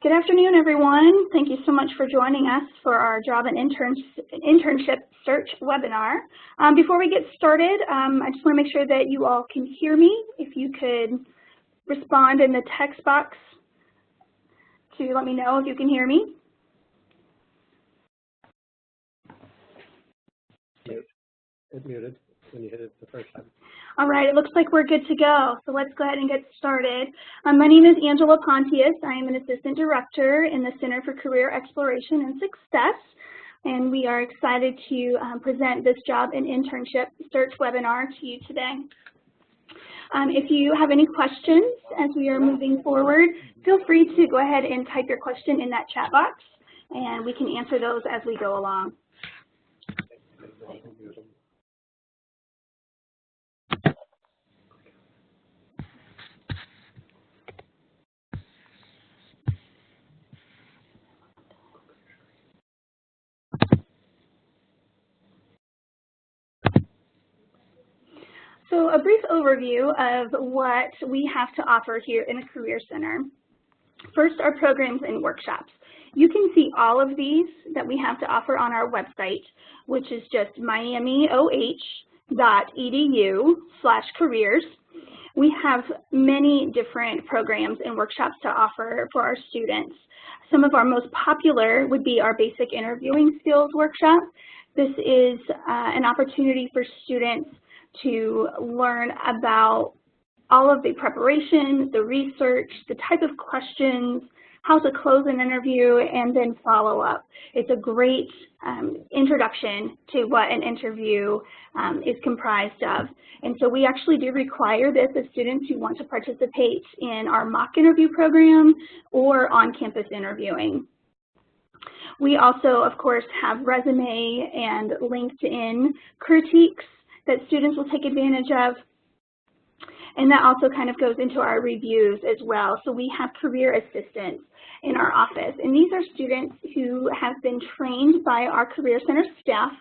Good afternoon, everyone. Thank you so much for joining us for our Job and Internship Search webinar. Before we get started, I just want to make sure that you all can hear me. If you could respond in the text box to let me know if you can hear me. It muted when you hit it the first time. All right, it looks like we're good to go, so let's go ahead and get started. My name is Angela Pontius. I am an Assistant Director in the Center for Career Exploration and Success, and we are excited to present this Job and Internship Search webinar to you today. If you have any questions as we are moving forward, feel free to go ahead and type your question in that chat box, and we can answer those as we go along. So a brief overview of what we have to offer here in the Career Center. First, our programs and workshops. You can see all of these that we have to offer on our website, which is just miamioh.edu/careers. We have many different programs and workshops to offer for our students. Some of our most popular would be our Basic Interviewing Skills workshop. This is an opportunity for students to learn about all of the preparation, the research, the type of questions, how to close an interview, and then follow up. It's a great introduction to what an interview is comprised of. And so we actually do require this of students who want to participate in our mock interview program or on-campus interviewing. We also, of course, have resume and LinkedIn critiques that students will take advantage of. And that also kind of goes into our reviews as well. So we have career assistants in our office. And these are students who have been trained by our Career Center staff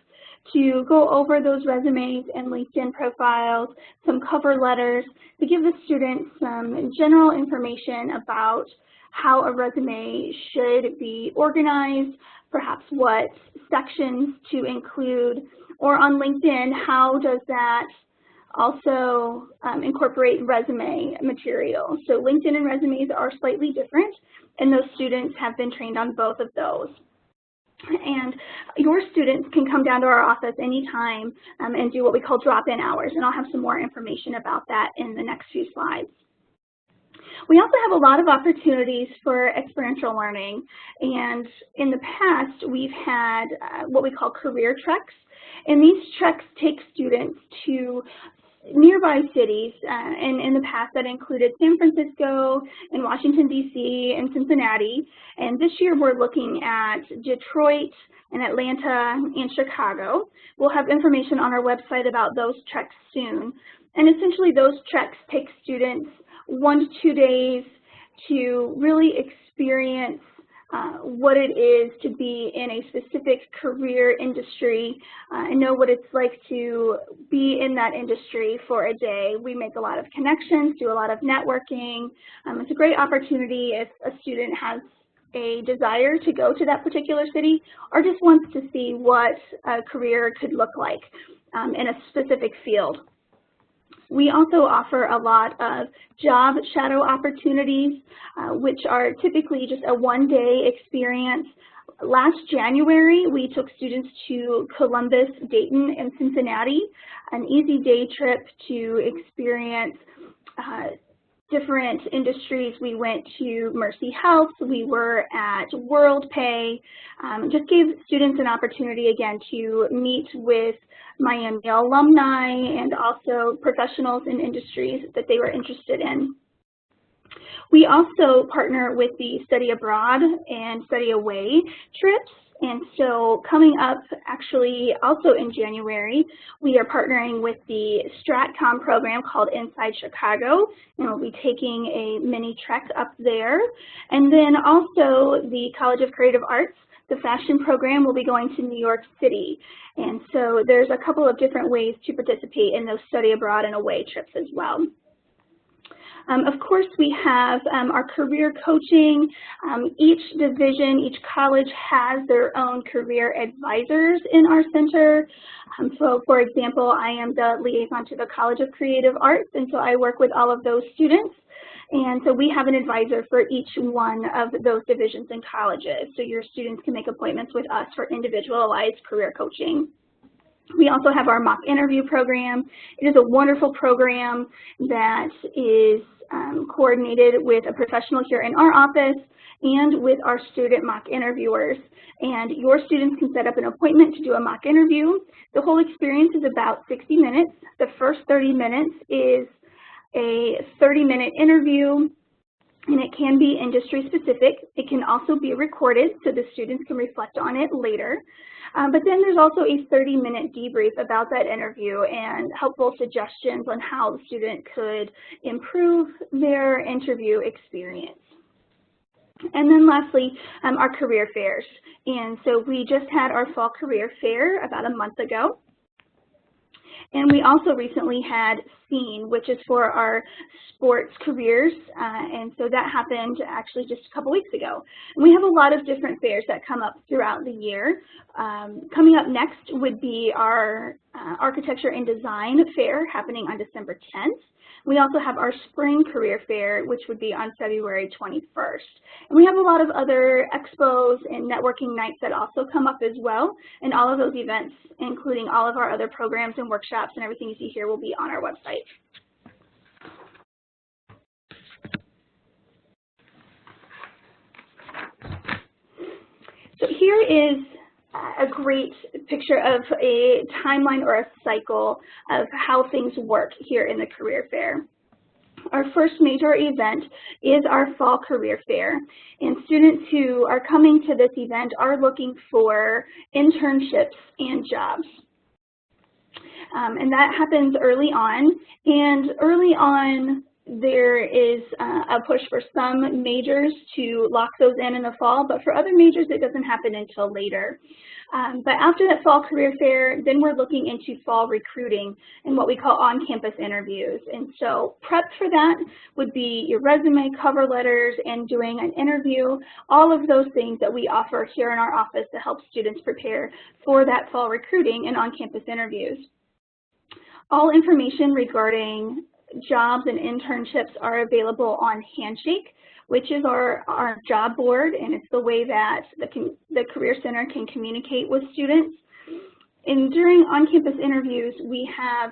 to go over those resumes and LinkedIn profiles, some cover letters, to give the students some general information about how a resume should be organized, perhaps what sections to include, or on LinkedIn, how does that also incorporate resume material. So LinkedIn and resumes are slightly different, and those students have been trained on both of those. And your students can come down to our office anytime and do what we call drop-in hours, and I'll have some more information about that in the next few slides. We also have a lot of opportunities for experiential learning, and in the past we've had what we call career treks, and these treks take students to nearby cities, and in the past that included San Francisco and Washington, D.C. and Cincinnati, and this year we're looking at Detroit and Atlanta and Chicago. We'll have information on our website about those treks soon, and essentially those treks take students 1 to 2 days to really experience what it is to be in a specific career industry and know what it's like to be in that industry for a day. We make a lot of connections, do a lot of networking. It's a great opportunity if a student has a desire to go to that particular city or just wants to see what a career could look like in a specific field. We also offer a lot of job shadow opportunities, which are typically just a one-day experience. Last January, we took students to Columbus, Dayton, and Cincinnati, an easy day trip to experience different industries. We went to Mercy Health, we were at WorldPay, just gave students an opportunity again to meet with Miami alumni and also professionals in industries that they were interested in. We also partner with the Study Abroad and Study Away trips. And so coming up, actually also in January, we are partnering with the StratCom program called Inside Chicago, and we'll be taking a mini trek up there. And then also the College of Creative Arts, the fashion program, will be going to New York City. And so there's a couple of different ways to participate in those study abroad and away trips as well. Of course, we have our career coaching. Each division, each college has their own career advisors in our center. So, for example, I am the liaison to the College of Creative Arts, and so I work with all of those students. And so we have an advisor for each one of those divisions and colleges. So your students can make appointments with us for individualized career coaching. We also have our mock interview program. It is a wonderful program that is coordinated with a professional here in our office and with our student mock interviewers. And your students can set up an appointment to do a mock interview. The whole experience is about 60 minutes. The first 30 minutes is a 30-minute interview, and it can be industry specific. It can also be recorded so the students can reflect on it later. But then there's also a 30-minute debrief about that interview and helpful suggestions on how the student could improve their interview experience. And then lastly, our career fairs. And so we just had our fall career fair about a month ago. And we also recently had SEEN, which is for our sports careers, and so that happened actually just a couple weeks ago. And we have a lot of different fairs that come up throughout the year. Coming up next would be our Architecture and Design Fair happening on December 10th. We also have our Spring Career Fair, which would be on February 21st. And we have a lot of other expos and networking nights that also come up as well. And all of those events, including all of our other programs and workshops and everything you see here, will be on our website. So here is a great picture of a timeline or a cycle of how things work here in the career fair. Our first major event is our fall career fair, and students who are coming to this event are looking for internships and jobs. And that happens early on, and early on there is a push for some majors to lock those in the fall, but for other majors it doesn't happen until later. But after that fall career fair, then we're looking into fall recruiting and what we call on-campus interviews. And so prep for that would be your resume, cover letters, and doing an interview, all of those things that we offer here in our office to help students prepare for that fall recruiting and on-campus interviews. All information regarding jobs and internships are available on HANDSHAKE, which is our job board, and it's the way that the Career Center can communicate with students. And during on-campus interviews, we have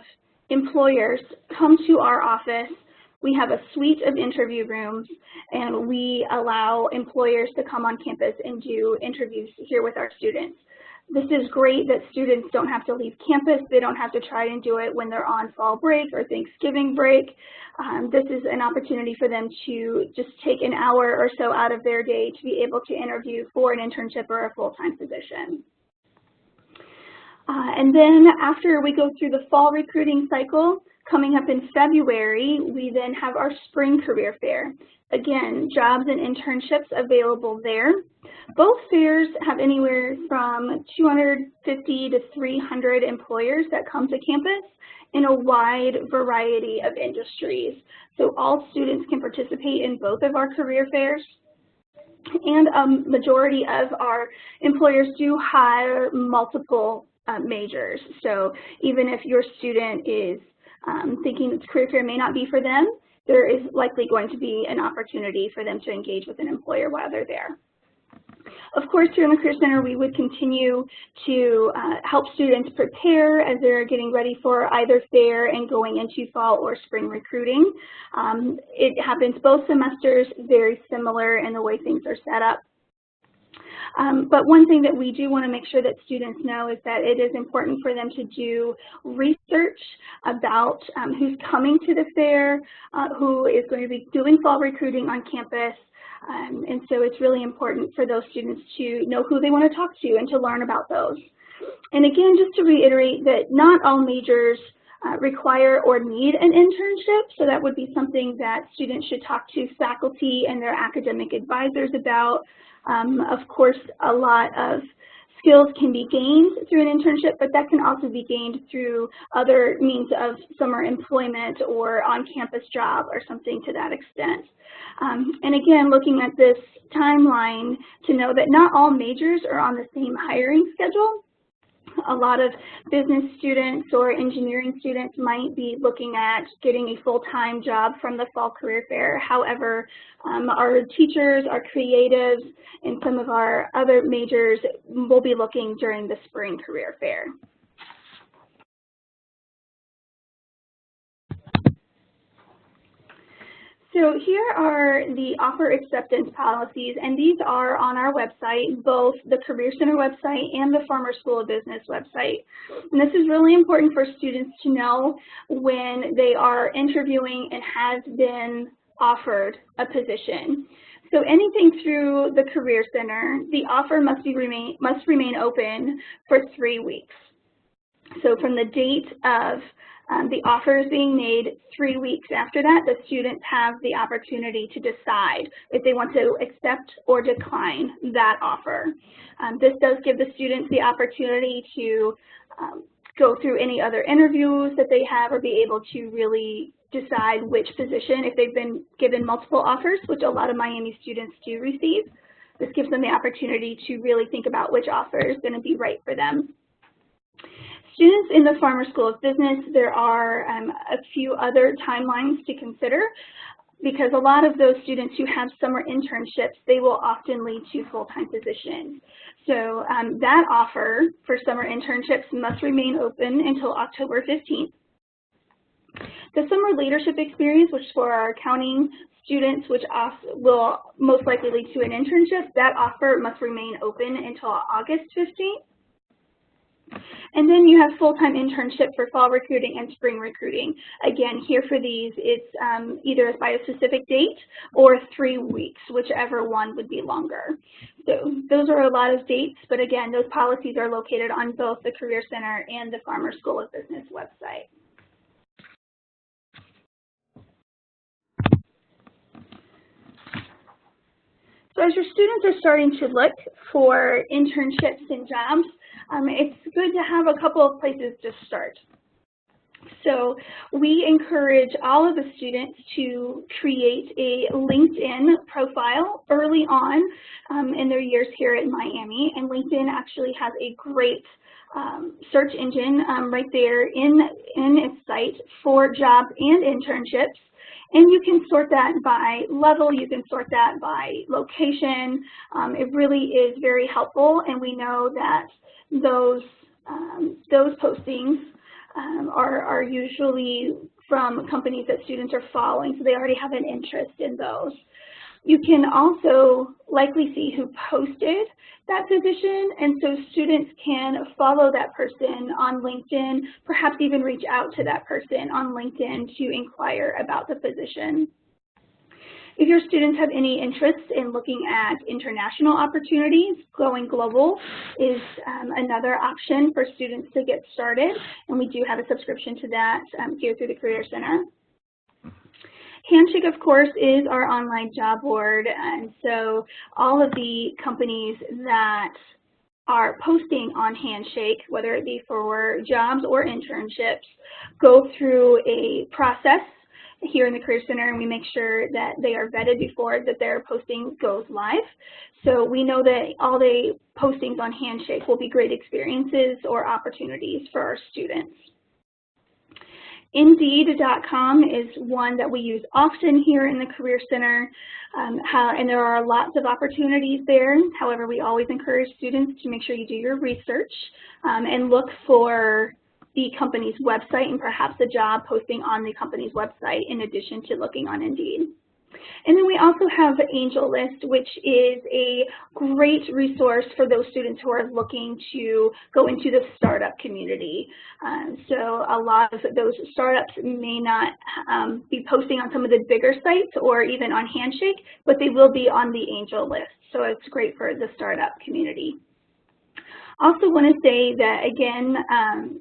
employers come to our office. We have a suite of interview rooms, and we allow employers to come on campus and do interviews here with our students. This is great that students don't have to leave campus. They don't have to try and do it when they're on fall break or Thanksgiving break. This is an opportunity for them to just take an hour or so out of their day to be able to interview for an internship or a full-time position. And then after we go through the fall recruiting cycle, coming up in February, we then have our spring career fair. Again, jobs and internships available there. Both fairs have anywhere from 250 to 300 employers that come to campus in a wide variety of industries. So all students can participate in both of our career fairs. And a majority of our employers do hire multiple majors. So even if your student is thinking this career fair may not be for them, there is likely going to be an opportunity for them to engage with an employer while they're there. Of course, here in the Career Center, we would continue to help students prepare as they're getting ready for either fair and going into fall or spring recruiting. It happens both semesters, very similar in the way things are set up. But one thing that we do want to make sure that students know is that it is important for them to do research about who's coming to the fair, who is going to be doing fall recruiting on campus. And so it's really important for those students to know who they want to talk to and to learn about those. And again, just to reiterate that not all majors require or need an internship, so that would be something that students should talk to faculty and their academic advisors about. Of course, a lot of skills can be gained through an internship, but that can also be gained through other means of summer employment or on-campus job or something to that extent. And again, looking at this timeline to know that not all majors are on the same hiring schedule. A lot of business students or engineering students might be looking at getting a full-time job from the fall career fair. However, our teachers, our creatives, and some of our other majors will be looking during the spring career fair. So here are the offer acceptance policies, and these are on our website, both the Career Center website and the Farmer School of Business website. And this is really important for students to know when they are interviewing and has been offered a position. So anything through the Career Center, the offer must remain open for 3 weeks. So from the date of the offer is being made, 3 weeks after that, the students have the opportunity to decide if they want to accept or decline that offer. This does give the students the opportunity to go through any other interviews that they have or be able to really decide which position, if they've been given multiple offers, which a lot of Miami students do receive. This gives them the opportunity to really think about which offer is going to be right for them. Students in the Farmer School of Business, there are a few other timelines to consider, because a lot of those students who have summer internships, they will often lead to full-time positions. So that offer for summer internships must remain open until October 15th. The summer leadership experience, which for our accounting students, which will most likely lead to an internship, that offer must remain open until August 15th. And then you have full-time internship for fall recruiting and spring recruiting. Again, here for these, it's either by a specific date or 3 weeks, whichever one would be longer. So those are a lot of dates, but again, those policies are located on both the Career Center and the Farmer School of Business website. So as your students are starting to look for internships and jobs, it's good to have a couple of places to start. So we encourage all of the students to create a LinkedIn profile early on in their years here at Miami, and LinkedIn actually has a great search engine right there in its site for jobs and internships. And you can sort that by level, you can sort that by location. It really is very helpful, and we know that those postings are usually from companies that students are following, so they already have an interest in those. You can also likely see who posted that position, and so students can follow that person on LinkedIn, perhaps even reach out to that person on LinkedIn to inquire about the position. If your students have any interest in looking at international opportunities, going global is another option for students to get started, and we do have a subscription to that here through the Career Center. HANDSHAKE, of course, is our online job board, and so all of the companies that are posting on HANDSHAKE, whether it be for jobs or internships, go through a process here in the Career Center, and we make sure that they are vetted before that their posting goes live. So we know that all the postings on HANDSHAKE will be great experiences or opportunities for our students. Indeed.com is one that we use often here in the Career Center, and there are lots of opportunities there. However, we always encourage students to make sure you do your research and look for the company's website and perhaps a job posting on the company's website in addition to looking on Indeed. And then we also have AngelList, which is a great resource for those students who are looking to go into the startup community. So a lot of those startups may not be posting on some of the bigger sites or even on HANDSHAKE, but they will be on the AngelList. So it's great for the startup community. Also want to say that, again,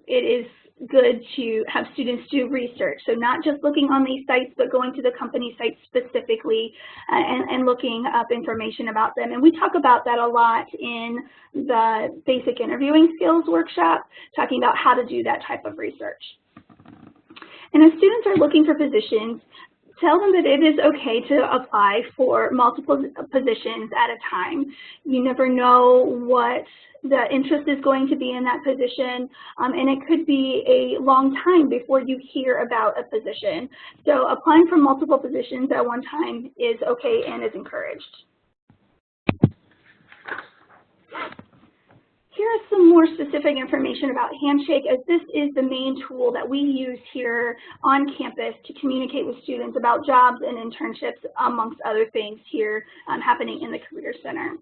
it is good to have students do research. So not just looking on these sites, but going to the company sites specifically and looking up information about them. And we talk about that a lot in the basic interviewing skills workshop, talking about how to do that type of research. And as students are looking for positions, tell them that it is okay to apply for multiple positions at a time. You never know what the interest is going to be in that position, and it could be a long time before you hear about a position. So applying for multiple positions at one time is okay and is encouraged. Here is some more specific information about HANDSHAKE, as this is the main tool that we use here on campus to communicate with students about jobs and internships, amongst other things here happening in the Career Center.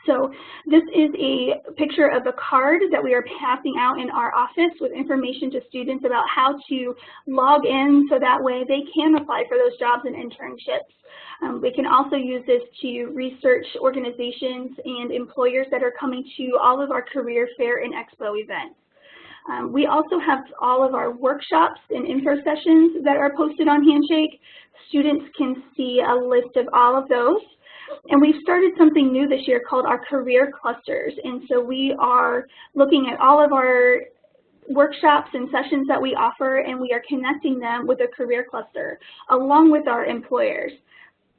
So this is a picture of a card that we are passing out in our office with information to students about how to log in so that way they can apply for those jobs and internships. We can also use this to research organizations and employers that are coming to all of our career fair and expo events. We also have all of our workshops and info sessions that are posted on HANDSHAKE. Students can see a list of all of those. And we've started something new this year called our career clusters. And so we are looking at all of our workshops and sessions that we offer, and we are connecting them with a career cluster along with our employers.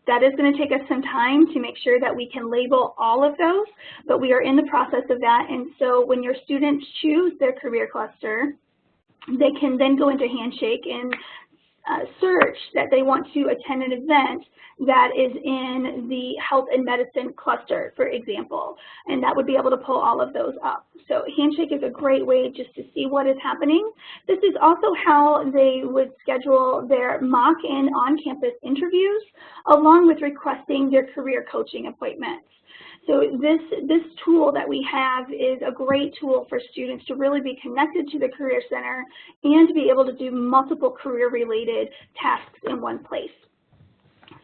That is going to take us some time to make sure that we can label all of those, but we are in the process of that. And so when your students choose their career cluster, they can then go into HANDSHAKE and search that they want to attend an event that is in the health and medicine cluster, for example, and that would be able to pull all of those up. So HANDSHAKE is a great way just to see what is happening. This is also how they would schedule their mock and on-campus interviews, along with requesting their career coaching appointments. So this tool that we have is a great tool for students to really be connected to the Career Center and to be able to do multiple career-related tasks in one place.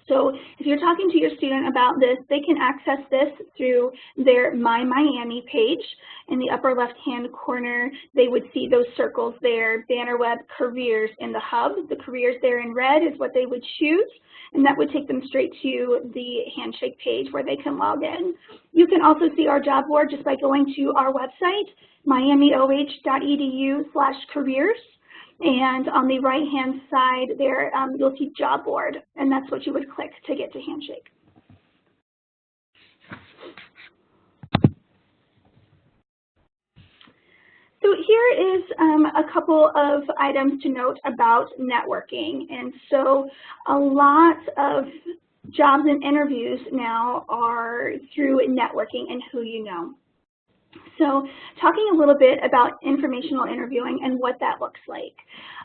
So if you're talking to your student about this, they can access this through their My Miami page. In the upper left-hand corner, they would see those circles there, BannerWeb Careers in the hub. The careers there in red is what they would choose, and that would take them straight to the HANDSHAKE page where they can log in. You can also see our job board just by going to our website, miamioh.edu/careers. And on the right-hand side there, you'll see job board, and that's what you would click to get to HANDSHAKE. So here is a couple of items to note about networking. And so a lot of jobs and interviews now are through networking and who you know. So talking a little bit about informational interviewing and what that looks like.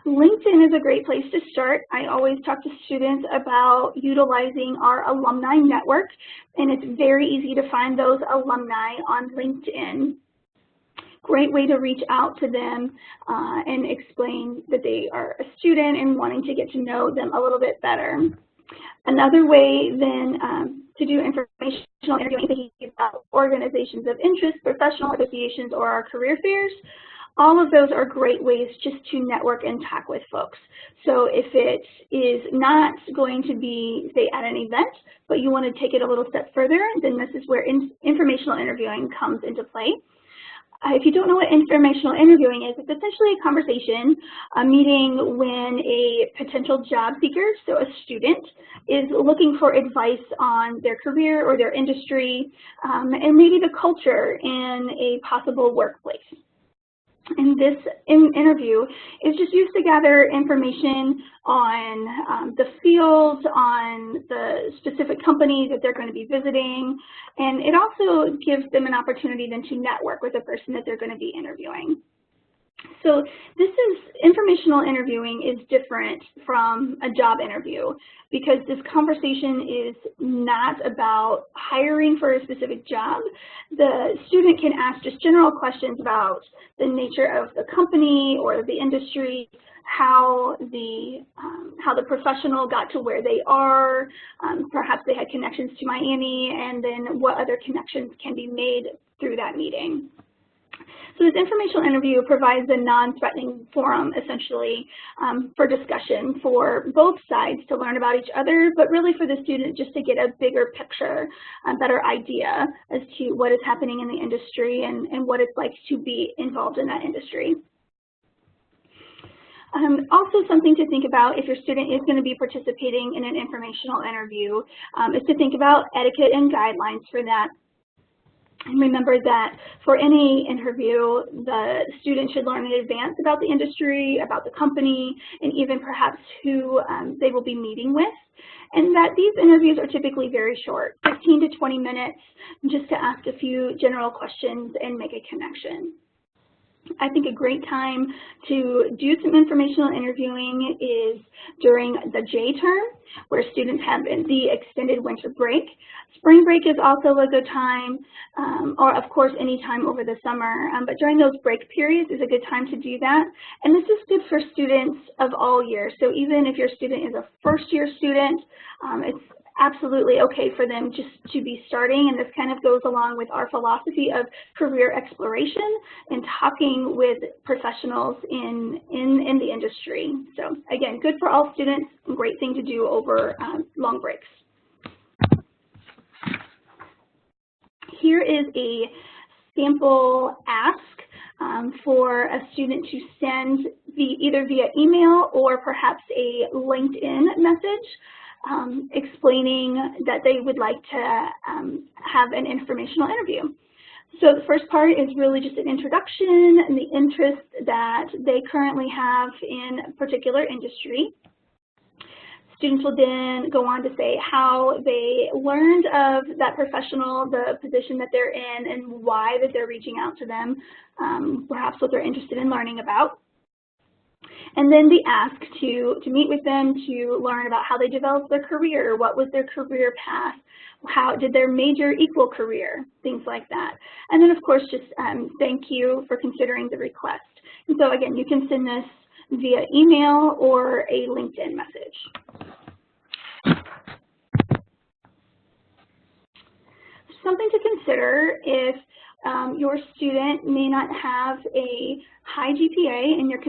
LinkedIn is a great place to start. I always talk to students about utilizing our alumni network, and it's very easy to find those alumni on LinkedIn. Great way to reach out to them and explain that they are a student and wanting to get to know them a little bit better. Another way then to do informational interviewing is about organizations of interest, professional associations, or our career fairs. All of those are great ways just to network and talk with folks. So if it is not going to be, say, at an event, but you want to take it a little step further, then this is where informational interviewing comes into play. If you don't know what informational interviewing is, it's essentially a conversation, a meeting when a potential job seeker, so a student, is looking for advice on their career or their industry, and maybe the culture in a possible workplace. And this interview is just used to gather information on the field, on the specific company that they're going to be visiting, and it also gives them an opportunity then to network with the person that they're going to be interviewing. So informational interviewing is different from a job interview because this conversation is not about hiring for a specific job. The student can ask just general questions about the nature of the company or the industry, how the professional got to where they are, perhaps they had connections to Miami, and then what other connections can be made through that meeting. So this informational interview provides a non-threatening forum, essentially, for discussion for both sides to learn about each other, but really for the student just to get a bigger picture, a better idea as to what is happening in the industry and what it's like to be involved in that industry. Also something to think about if your student is going to be participating in an informational interview is to think about etiquette and guidelines for that. And remember that for any interview, the student should learn in advance about the industry, about the company, and even perhaps who they will be meeting with. And that these interviews are typically very short, 15 to 20 minutes, just to ask a few general questions and make a connection. I think a great time to do some informational interviewing is during the J term, where students have the extended winter break. Spring break is also a good time, or of course any time over the summer, but during those break periods is a good time to do that. And this is good for students of all years. So even if your student is a first-year student, it's absolutely okay for them just to be starting, and this kind of goes along with our philosophy of career exploration and talking with professionals in the industry. So again, good for all students, and great thing to do over long breaks. Here is a sample ask for a student to send either via email or perhaps a LinkedIn message. Explaining that they would like to have an informational interview. So the first part is really just an introduction and the interest that they currently have in a particular industry. Students will then go on to say how they learned of that professional, the position that they're in, and why that they're reaching out to them, perhaps what they're interested in learning about. And then the ask to meet with them to learn about how they developed their career, what was their career path, how did their major equal career, things like that. And then of course just thank you for considering the request. And so again, you can send this via email or a LinkedIn message. Something to consider if your student may not have a high GPA and you're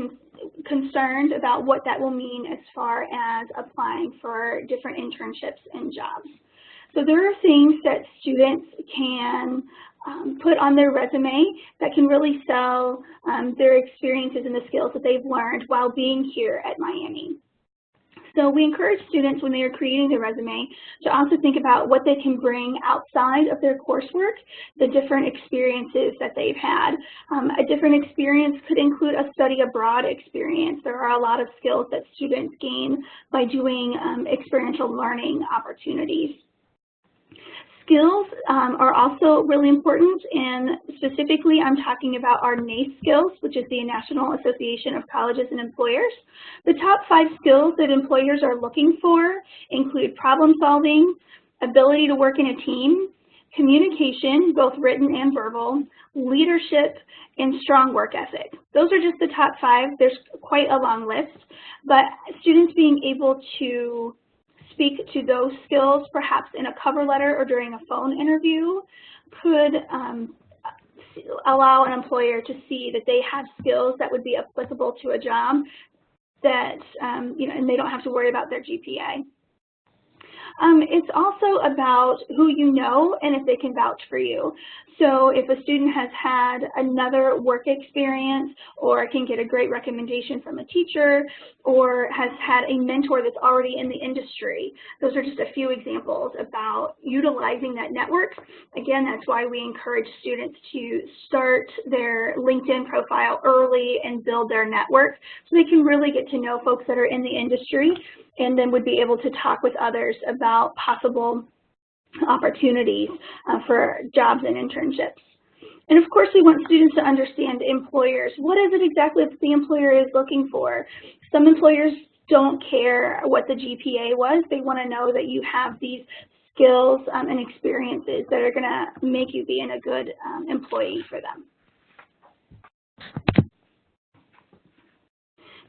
concerned about what that will mean as far as applying for different internships and jobs. So there are things that students can put on their resume that can really sell their experiences and the skills that they've learned while being here at Miami. So we encourage students when they are creating their resume to also think about what they can bring outside of their coursework, the different experiences that they've had. A different experience could include a study abroad experience. There are a lot of skills that students gain by doing experiential learning opportunities. Skills are also really important, and specifically I'm talking about our NACE skills, which is the National Association of Colleges and Employers. The top 5 skills that employers are looking for include problem solving, ability to work in a team, communication, both written and verbal, leadership, and strong work ethic. Those are just the top 5. There's quite a long list, but students being able to speak to those skills perhaps in a cover letter or during a phone interview could allow an employer to see that they have skills that would be applicable to a job that, and they don't have to worry about their GPA. It's also about who you know and if they can vouch for you. So if a student has had another work experience or can get a great recommendation from a teacher or has had a mentor that's already in the industry, those are just a few examples about utilizing that network. Again, that's why we encourage students to start their LinkedIn profile early and build their network so they can really get to know folks that are in the industry and then would be able to talk with others about possible opportunities for jobs and internships. And of course, we want students to understand employers. What is it exactly that the employer is looking for? Some employers don't care what the GPA was. They want to know that you have these skills and experiences that are going to make you being a good employee for them.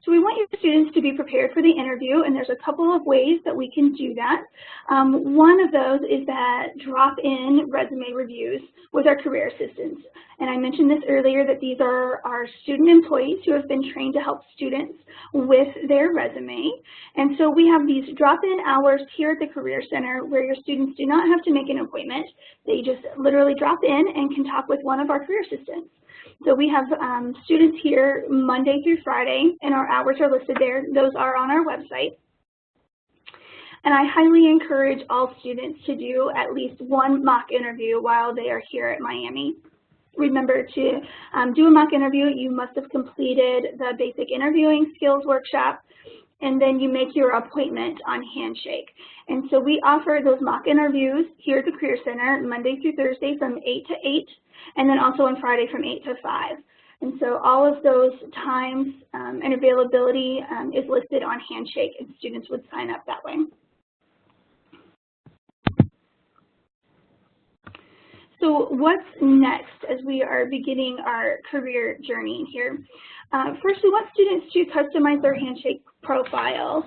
So we want your students to be prepared for the interview, and there's a couple of ways that we can do that. One of those is that drop-in resume reviews with our career assistants. And I mentioned this earlier, that these are our student employees who have been trained to help students with their resume. And so we have these drop-in hours here at the Career Center where your students do not have to make an appointment. They just literally drop in and can talk with one of our career assistants. So we have students here Monday through Friday, and our hours are listed there. Those are on our website. And I highly encourage all students to do at least one mock interview while they are here at Miami. Remember, to do a mock interview, you must have completed the basic interviewing skills workshop, and then you make your appointment on HANDSHAKE. And so we offer those mock interviews here at the Career Center Monday through Thursday from 8 to 8, and then also on Friday from 8 to 5. And so all of those times and availability is listed on HANDSHAKE, and students would sign up that way. So what's next as we are beginning our career journey here? First, we want students to customize their HANDSHAKE profile.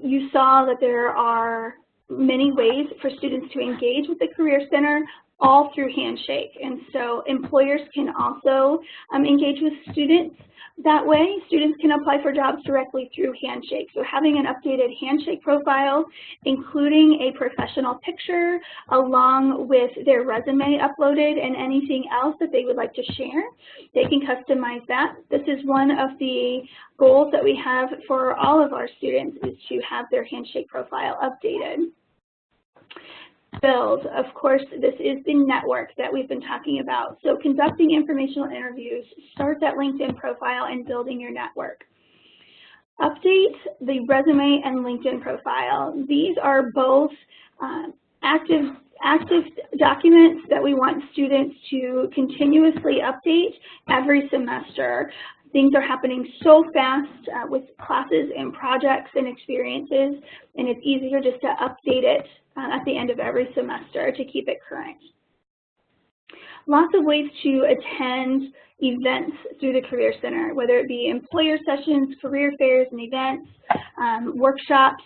You saw that there are many ways for students to engage with the Career Center, all through HANDSHAKE. And so employers can also engage with students that way. Students can apply for jobs directly through HANDSHAKE. So having an updated HANDSHAKE profile, including a professional picture, along with their resume uploaded and anything else that they would like to share, they can customize that. This is one of the goals that we have for all of our students, is to have their HANDSHAKE profile updated. Build, of course, this is the network that we've been talking about. So conducting informational interviews, start that LinkedIn profile, and building your network. Update the resume and LinkedIn profile. These are both active documents that we want students to continuously update every semester. Things are happening so fast with classes and projects and experiences, and it's easier just to update it at the end of every semester to keep it current. Lots of ways to attend events through the Career Center, whether it be employer sessions, career fairs and events, workshops.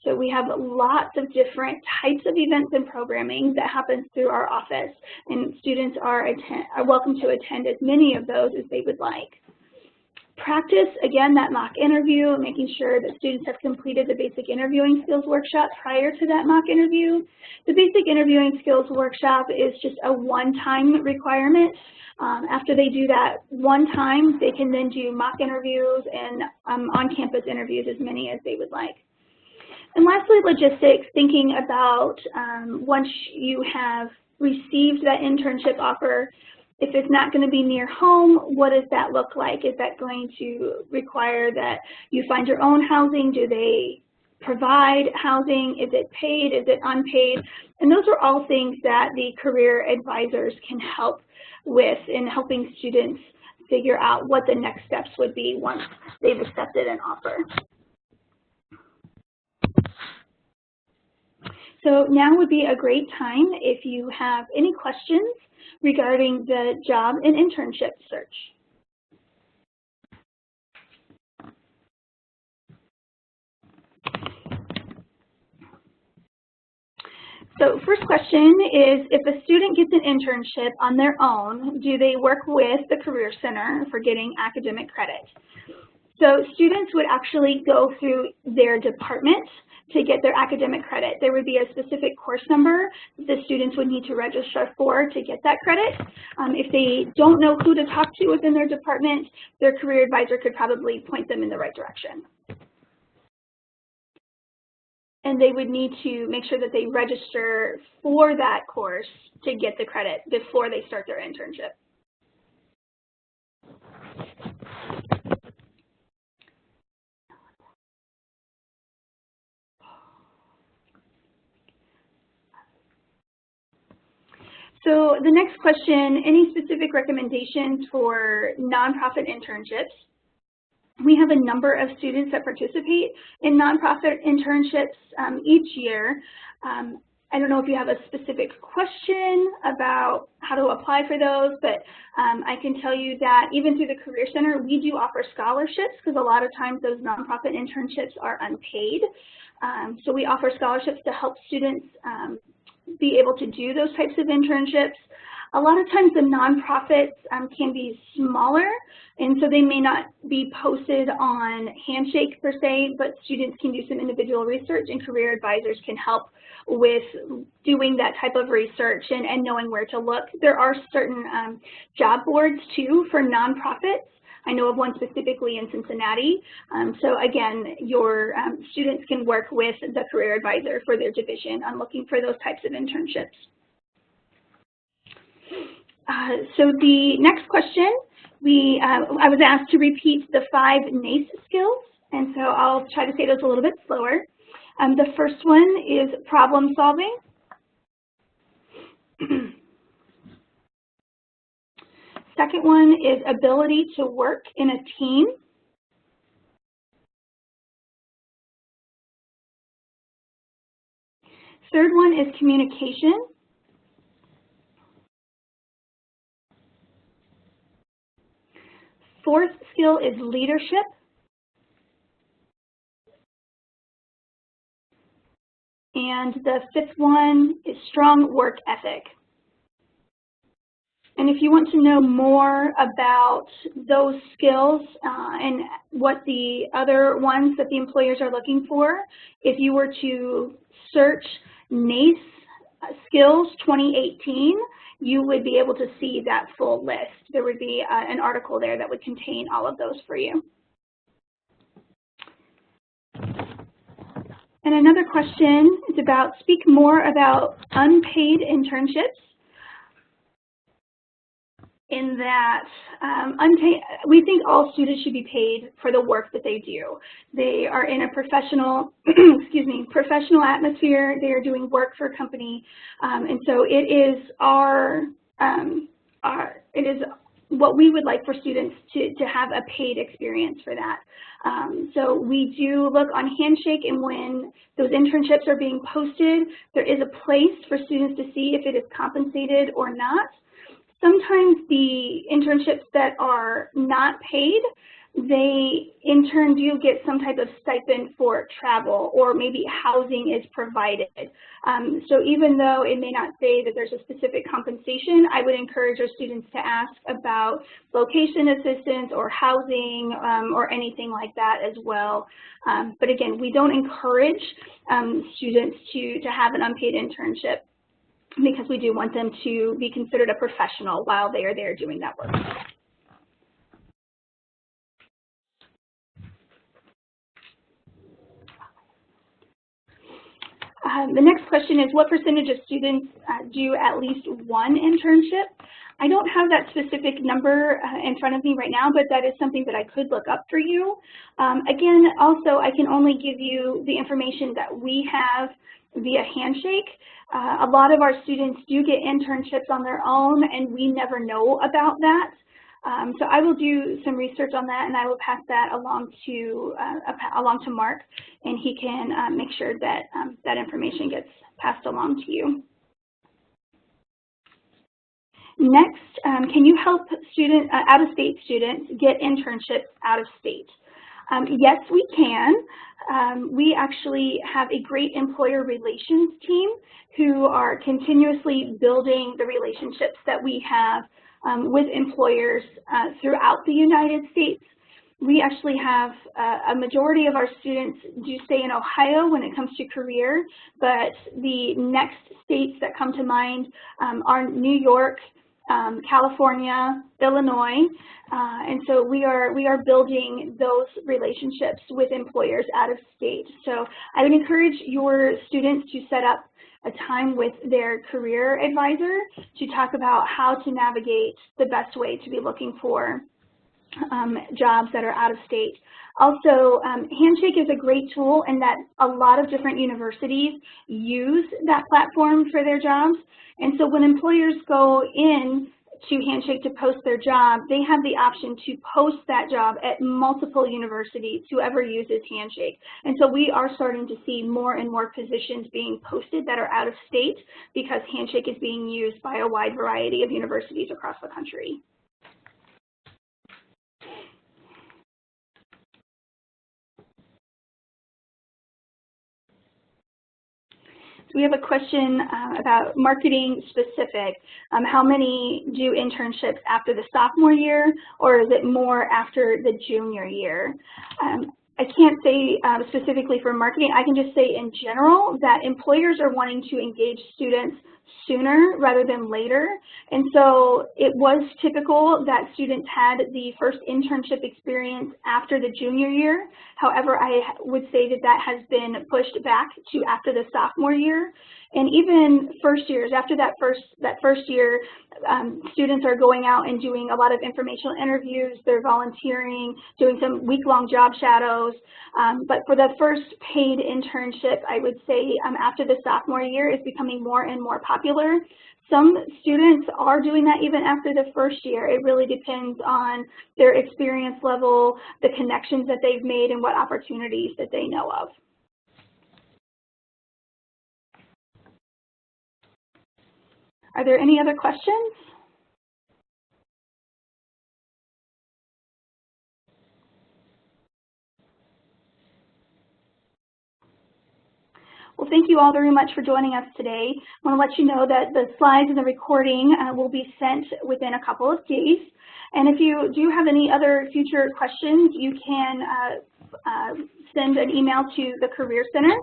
So we have lots of different types of events and programming that happens through our office, and students are welcome to attend as many of those as they would like. Practice, again, that mock interview, making sure that students have completed the basic interviewing skills workshop prior to that mock interview. The basic interviewing skills workshop is just a one-time requirement. After they do that one time, they can then do mock interviews and on-campus interviews, as many as they would like. And lastly, logistics, thinking about once you have received that internship offer, if it's not going to be near home, what does that look like? Is that going to require that you find your own housing? Do they provide housing? Is it paid? Is it unpaid? And those are all things that the career advisors can help with in helping students figure out what the next steps would be once they've accepted an offer. So now would be a great time if you have any questions regarding the job and internship search. So first question is, if a student gets an internship on their own, do they work with the Career Center for getting academic credit? So students would actually go through their department to get their academic credit. There would be a specific course number the students would need to register for to get that credit. If they don't know who to talk to within their department, their career advisor could probably point them in the right direction. And they would need to make sure that they register for that course to get the credit before they start their internship. So the next question, any specific recommendations for nonprofit internships? We have a number of students that participate in nonprofit internships each year. I don't know if you have a specific question about how to apply for those, but I can tell you that even through the Career Center, we do offer scholarships because a lot of times those nonprofit internships are unpaid. So we offer scholarships to help students be able to do those types of internships. A lot of times the nonprofits can be smaller, and so they may not be posted on HANDSHAKE per se, but students can do some individual research, and career advisors can help with doing that type of research and knowing where to look. There are certain job boards too for nonprofits. I know of one specifically in Cincinnati. So again, your students can work with the career advisor for their division on looking for those types of internships. So the next question, I was asked to repeat the 5 NACE skills, and so I'll try to say those a little bit slower. The first one is problem solving. Second one is ability to work in a team. Third one is communication. Fourth skill is leadership. And the 5th one is strong work ethic. And if you want to know more about those skills and what the other ones that the employers are looking for, if you were to search NACE Skills 2018, you would be able to see that full list. There would be an article there that would contain all of those for you. And another question is about, speak more about unpaid internships. In that we think all students should be paid for the work that they do. They are in a professional, professional atmosphere. They are doing work for a company, and so it is it is what we would like for students to have a paid experience for that. So we do look on HANDSHAKE, and when those internships are being posted, there is a place for students to see if it is compensated or not. Sometimes the internships that are not paid, they in turn do get some type of stipend for travel, or maybe housing is provided. So even though it may not say that there's a specific compensation, I would encourage our students to ask about location assistance or housing or anything like that as well. But again, we don't encourage students to have an unpaid internship, because we do want them to be considered a professional while they are there doing that work. The next question is, what percentage of students do at least one internship? I don't have that specific number in front of me right now, but that is something that I could look up for you. Again, also, I can only give you the information that we have via HANDSHAKE. A lot of our students do get internships on their own, and we never know about that. So I will do some research on that, and I will pass that along to Mark, and he can make sure that that information gets passed along to you. Next, can you help out-of-state students get internships out of state? Yes, we can. We actually have a great employer relations team who are continuously building the relationships that we have with employers throughout the United States. We actually have a majority of our students do stay in Ohio when it comes to career, but the next states that come to mind are New York, California, Illinois, and so we are building those relationships with employers out of state. So I would encourage your students to set up a time with their career advisor to talk about how to navigate the best way to be looking for jobs that are out of state. Also, HANDSHAKE is a great tool in that a lot of different universities use that platform for their jobs. And so when employers go in to HANDSHAKE to post their job, they have the option to post that job at multiple universities, whoever uses HANDSHAKE. And so we are starting to see more and more positions being posted that are out of state because HANDSHAKE is being used by a wide variety of universities across the country. We have a question about marketing specific. How many do internships after the sophomore year, or is it more after the junior year? I can't say specifically for marketing. I can just say in general that employers are wanting to engage students sooner rather than later. And so it was typical that students had the first internship experience after the junior year. However, I would say that that has been pushed back to after the sophomore year. And even first years, after that first year, students are going out and doing a lot of informational interviews, they're volunteering, doing some week-long job shadows. But for the first paid internship, I would say after the sophomore year is becoming more and more popular. Some students are doing that even after the first year. It really depends on their experience level, the connections that they've made, and what opportunities that they know of. Are there any other questions? Well, thank you all very much for joining us today. I want to let you know that the slides and the recording will be sent within a couple of days. And if you do have any other future questions, you can send an email to the Career Center.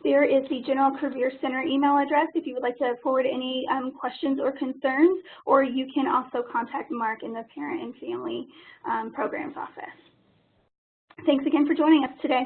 There is the General Career Center email address if you would like to forward any questions or concerns, or you can also contact Mark in the Parent and Family Programs Office. Thanks again for joining us today.